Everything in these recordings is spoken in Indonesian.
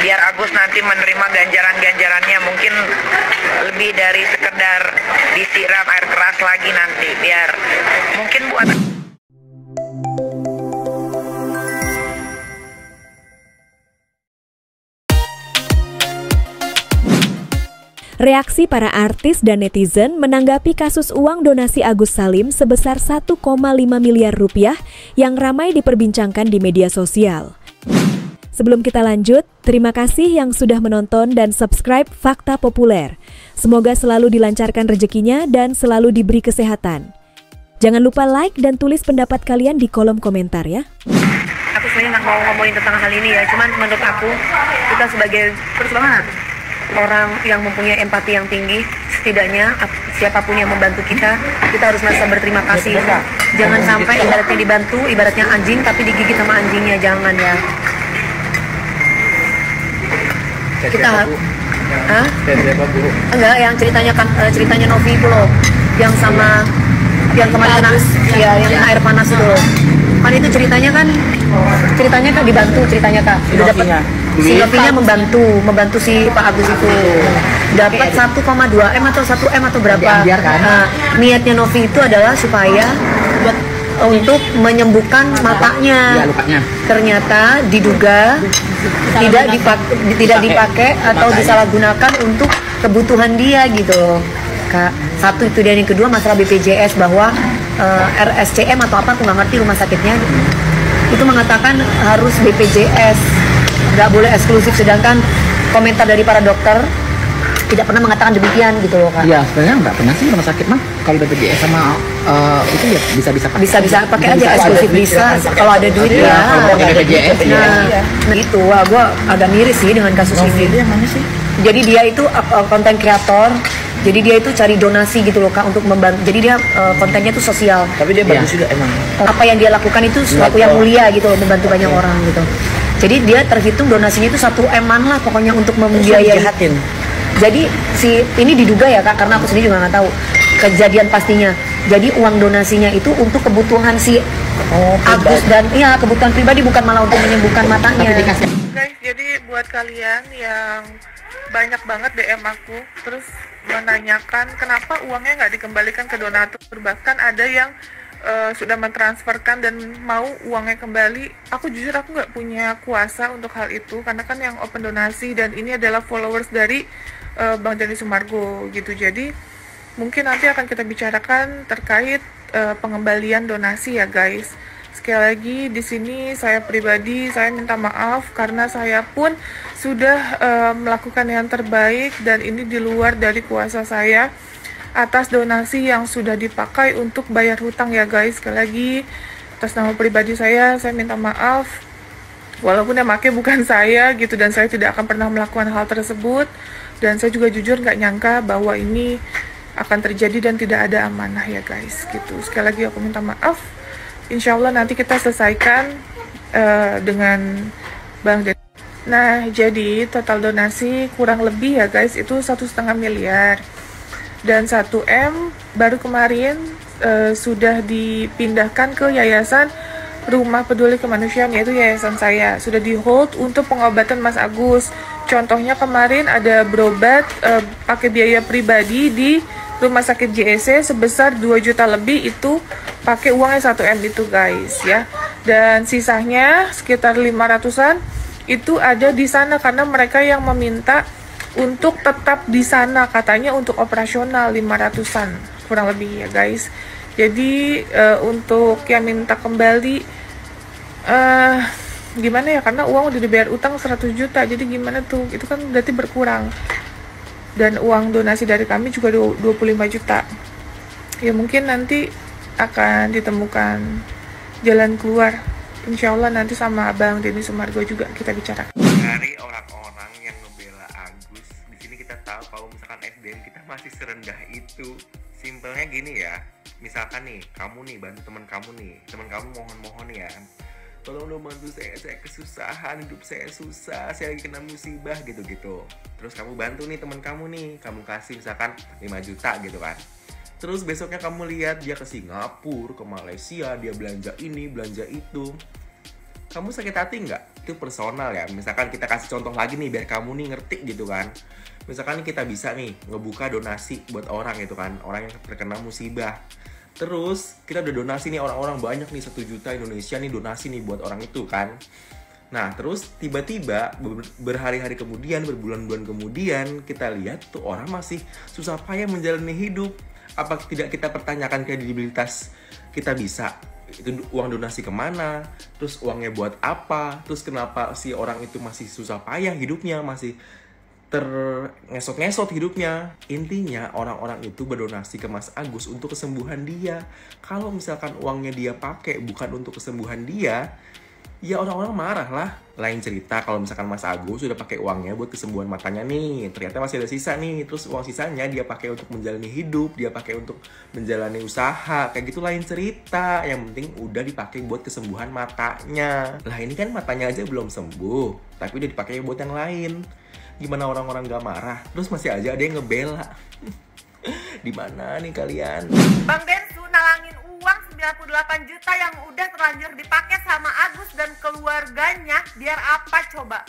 biar Agus nanti menerima ganjaran-ganjarannya, mungkin lebih dari sekedar disiram air keras lagi nanti, biar mungkin buat Reaksi para artis dan netizen menanggapi kasus uang donasi Agus Salim sebesar 1,5 miliar rupiah yang ramai diperbincangkan di media sosial. Sebelum kita lanjut, terima kasih yang sudah menonton dan subscribe Fakta Populer. Semoga selalu dilancarkan rezekinya dan selalu diberi kesehatan. Jangan lupa like dan tulis pendapat kalian di kolom komentar ya. Aku sebenarnya nggak mau ngomongin tentang hal ini ya, cuman menurut aku kita sebagai orang yang mempunyai empati yang tinggi, setidaknya siapapun yang membantu kita harus merasa berterima kasih. Jangan sampai ibaratnya dibantu, ibaratnya anjing tapi digigit sama anjingnya, jangan ya. Kita enggak, yang ceritanya Novi itu loh, yang kemarin kena ya, yang kena air panas itu loh. Kan itu ceritanya kan dibantu ceritanya Kak. Udah dapat si Novinya membantu si Pak Agus itu. Dapat 1,2 M atau 1 M atau berapa. Niatnya Novi itu adalah supaya untuk menyembuhkan matanya. Ternyata diduga tidak dipakai atau disalahgunakan untuk kebutuhan dia gitu. Kak, satu itu, dan yang kedua masalah BPJS, bahwa RSCM atau apa aku nggak ngerti rumah sakitnya itu mengatakan harus BPJS, nggak boleh eksklusif, sedangkan komentar dari para dokter tidak pernah mengatakan demikian gitu loh Kak. Iya, sebenarnya nggak pernah sih rumah sakit mah kalau BPJS sama itu ya bisa pakai aja eksklusif, bisa kalau ada duit ya. Kalau pakai BPJS nah itu gue agak miris sih dengan kasus ini. Yang mana sih? Jadi dia itu konten kreator. Jadi dia itu cari donasi gitu loh Kak untuk membantu. Jadi dia kontennya itu sosial. Tapi dia bagus juga emang. Apa yang dia lakukan itu sesuatu yang mulia gitu loh, membantu banyak orang gitu. Jadi dia terhitung donasinya itu 1 M-an lah pokoknya untuk membiayai. Jadi ini diduga ya Kak, karena aku sendiri juga nggak tahu kejadian pastinya. Jadi uang donasinya itu untuk kebutuhan si Agus dan iya kebutuhan pribadi, bukan malah untuk menyembuhkan matanya. Guys, jadi buat kalian yang banyak banget DM aku terus menanyakan kenapa uangnya nggak dikembalikan ke donatur, bahkan ada yang sudah mentransferkan dan mau uangnya kembali. Aku jujur aku nggak punya kuasa untuk hal itu, karena kan yang open donasi dan ini adalah followers dari Bang Denny Sumargo gitu. Jadi mungkin nanti akan kita bicarakan terkait pengembalian donasi ya guys. Sekali lagi di sini saya pribadi saya minta maaf karena saya pun sudah melakukan yang terbaik dan ini di luar dari kuasa saya atas donasi yang sudah dipakai untuk bayar hutang ya guys. Sekali lagi atas nama pribadi saya minta maaf, walaupun yang pakai bukan saya gitu, dan saya tidak akan pernah melakukan hal tersebut, dan saya juga jujur nggak nyangka bahwa ini akan terjadi dan tidak ada amanah ya guys gitu. Sekali lagi aku minta maaf. Insya Allah nanti kita selesaikan dengan Bang Denny. Nah, jadi total donasi kurang lebih ya guys itu 1,5 miliar. Dan 1 M baru kemarin sudah dipindahkan ke Yayasan Rumah Peduli Kemanusiaan, yaitu yayasan saya. Sudah di hold untuk pengobatan Mas Agus. Contohnya kemarin ada berobat pakai biaya pribadi di Rumah Sakit JSC sebesar 2 juta lebih, itu pakai uangnya 1 M itu guys ya. Dan sisanya sekitar 500-an itu ada di sana karena mereka yang meminta untuk tetap di sana, katanya untuk operasional 500-an kurang lebih ya guys. Jadi untuk yang minta kembali gimana ya, karena uang udah dibayar utang 100 juta, jadi gimana tuh, itu kan berarti berkurang. Dan uang donasi dari kami juga 25 juta. Ya mungkin nanti akan ditemukan jalan keluar. Insya Allah nanti sama Bang Denny Sumargo juga kita bicarakan. Dari orang-orang yang ngebela Agus, di sini kita tahu kalau misalkan SDM kita masih serendah itu. Simpelnya gini ya, misalkan nih kamu nih bantu teman kamu mohon ya, tolong dong bantu saya kesusahan, hidup saya susah, saya lagi kena musibah gitu-gitu. Terus kamu bantu nih teman kamu nih, kamu kasih misalkan 5 juta gitu kan. Terus besoknya kamu lihat dia ke Singapura, ke Malaysia, dia belanja ini, belanja itu. Kamu sakit hati nggak? itu personal ya. Misalkan kita kasih contoh lagi nih biar kamu nih ngerti gitu kan. Misalkan kita bisa nih ngebuka donasi buat orang gitu kan, orang yang terkena musibah. Terus kita udah donasi nih, orang-orang banyak nih, 1 juta Indonesia nih donasi nih buat orang itu kan. Nah terus tiba-tiba berhari-hari kemudian, berbulan-bulan kemudian, kita lihat tuh orang masih susah payah menjalani hidup. Apa tidak kita pertanyakan kredibilitas kita bisa? Itu uang donasi kemana? Terus uangnya buat apa? Terus kenapa si orang itu masih susah payah hidupnya, masih ngesot hidupnya. Intinya orang-orang itu berdonasi ke Mas Agus untuk kesembuhan dia. Kalau misalkan uangnya dia pakai bukan untuk kesembuhan dia, ya orang-orang marah lah. Lain cerita kalau misalkan Mas Agus sudah pakai uangnya buat kesembuhan matanya nih, ternyata masih ada sisa nih, terus uang sisanya dia pakai untuk menjalani hidup, dia pakai untuk menjalani usaha, kayak gitu lain cerita. Yang penting udah dipakai buat kesembuhan matanya. Lah ini kan matanya aja belum sembuh, tapi udah dipakai buat yang lain. Gimana orang-orang gak marah? Terus masih aja ada yang ngebela. Di mana nih kalian? Bang Densu nalangin uang 98 juta yang udah terlanjur dipakai sama Agus dan keluarganya. Biar apa coba?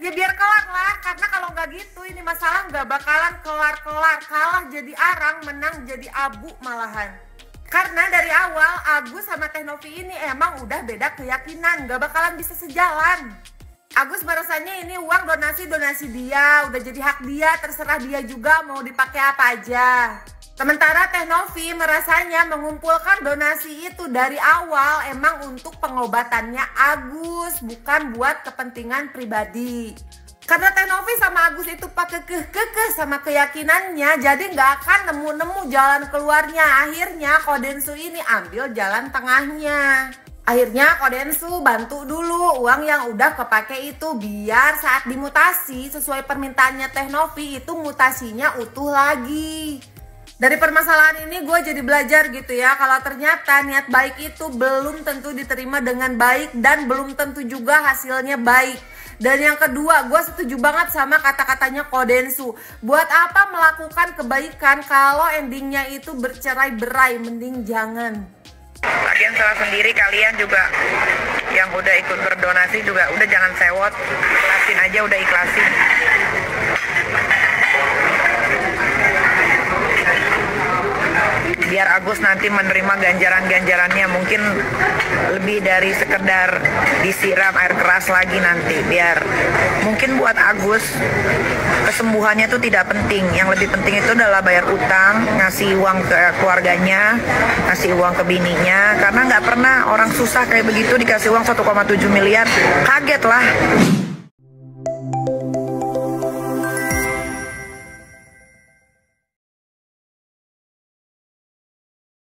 Ya biar kelar lah, karena kalau nggak gitu ini masalah nggak bakalan kelar-kelar. Kalah jadi arang, menang jadi abu malahan. Karena dari awal Agus sama Teh Novi ini emang udah beda keyakinan, nggak bakalan bisa sejalan. Agus merasanya ini uang donasi dia, udah jadi hak dia, terserah dia juga mau dipakai apa aja. Sementara Teh Novi merasanya mengumpulkan donasi itu dari awal emang untuk pengobatannya Agus, bukan buat kepentingan pribadi. Karena Teh Novi sama Agus itu pakai kekeh sama keyakinannya, jadi nggak akan nemu-nemu jalan keluarnya. Akhirnya Kodensu ini ambil jalan tengahnya. Akhirnya Kodensu bantu dulu uang yang udah kepake itu biar saat dimutasi sesuai permintaannya Teh Novi itu mutasinya utuh lagi. Dari permasalahan ini gue jadi belajar gitu ya, kalau ternyata niat baik itu belum tentu diterima dengan baik dan belum tentu juga hasilnya baik. Dan yang kedua, gue setuju banget sama kata-katanya Kodensu. Buat apa melakukan kebaikan kalau endingnya itu bercerai-berai, mending jangan. Lagian salah sendiri, kalian juga yang udah ikut berdonasi juga udah jangan sewot, ikhlasin aja, udah ikhlasin. Biar Agus nanti menerima ganjaran-ganjarannya mungkin lebih dari sekedar disiram air keras lagi nanti. Biar mungkin buat Agus kesembuhannya itu tidak penting. Yang lebih penting itu adalah bayar utang, ngasih uang ke keluarganya, ngasih uang ke bininya. Karena nggak pernah orang susah kayak begitu dikasih uang 1,7 miliar, kaget lah.